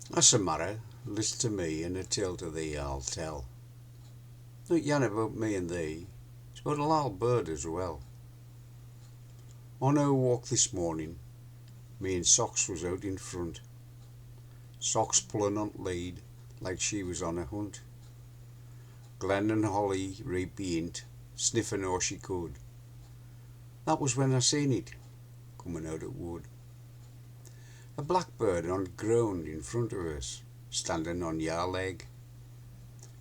That's the matter. Listen to me, and a tale to thee I'll tell. Not yan about me and thee, it's about a little bird as well. On our walk this morning, me and Socks was out in front. Socks pulling on lead like she was on a hunt. Glen and Holly right behind, sniffing all she could. That was when I seen it, coming out of wood. A blackbird on the ground in front of us, standing on your leg.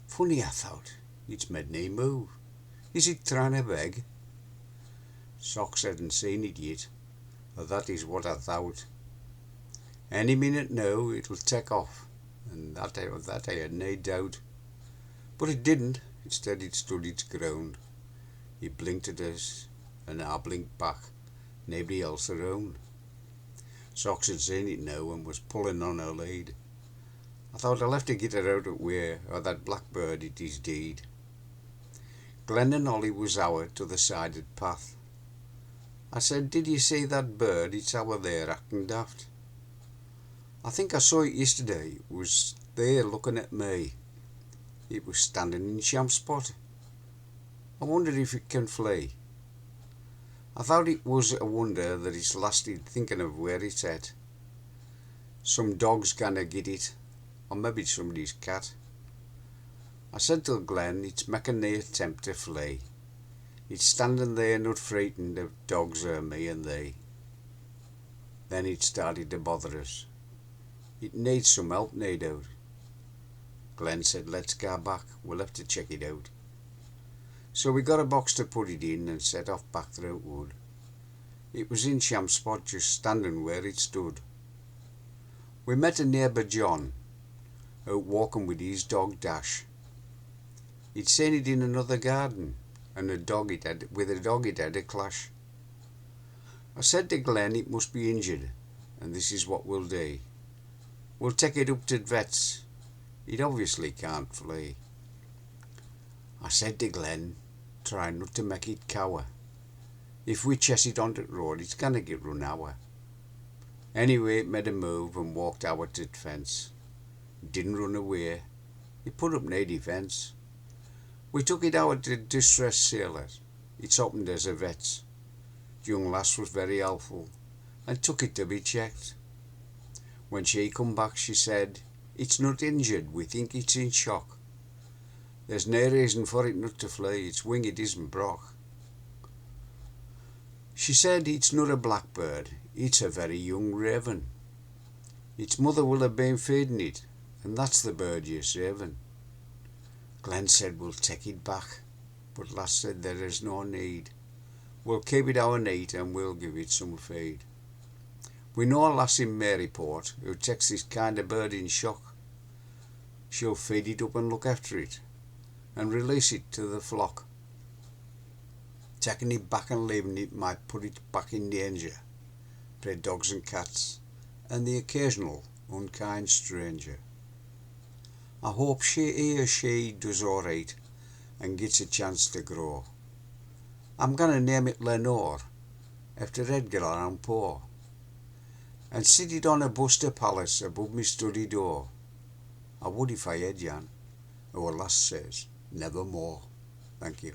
Funny, I thought, it's made no move. Is it trying to beg? Socks hadn't seen it yet, or that is what I thought. Any minute now it'll take off, and that I had no doubt. But it didn't. Instead it stood its ground. It blinked at us, and I blinked back. Nobody else around. Socks had seen it now and was pulling on her lead. I thought I'll have to get her out of way, or that blackbird it is deed. Glen and Ollie was our to the sided path. I said, did you see that bird? It's our there acting daft. I think I saw it yesterday. It was there looking at me. It was standing in sham spot. I wondered if it can flee. I thought it was a wonder that it's lasted thinking of where it's at. Some dog's gonna get it, or maybe somebody's cat. I said to Glen, it's making no attempt to flee. It's standing there not frightened of dogs or me and thee. Then it started to bother us. It needs some help, no doubt. Glen said, let's go back, we'll have to check it out. So we got a box to put it in and set off back through wood. It was in sham spot, just standing where it stood. We met a neighbour John, out walking with his dog Dash. He'd seen it in another garden, and with a dog it had a clash. I said to Glen it must be injured, and this is what we'll do. We'll take it up to the vet's. It obviously can't flee. I said to Glen, try not to make it cower. If we chase it onto the road, it's gonna get run over. Anyway, it made a move and walked over to the fence. It didn't run away. It put up no defence. We took it out to distressed sailors. It's opened as a vet's. The young lass was very helpful and took it to be checked. When she come back, she said, it's not injured, we think it's in shock. There's no reason for it not to flee, its wing it isn't broke. She said it's not a blackbird, it's a very young raven. Its mother will have been feeding it, and that's the bird you're saving. Glen said we'll take it back, but lass said there is no need. We'll keep it our neat and we'll give it some feed. We know a lass in Maryport who takes this kind of bird in shock. She'll feed it up and look after it, and release it to the flock. Taking it back and leaving it might put it back in danger, for dogs and cats, and the occasional unkind stranger. I hope she does alright and gets a chance to grow. I'm gonna name it Lenore, after Edgar Allan Poe, and sit it on a Buster Palace above me study door. I would if I had Jan. Our lass says, nevermore. Thank you.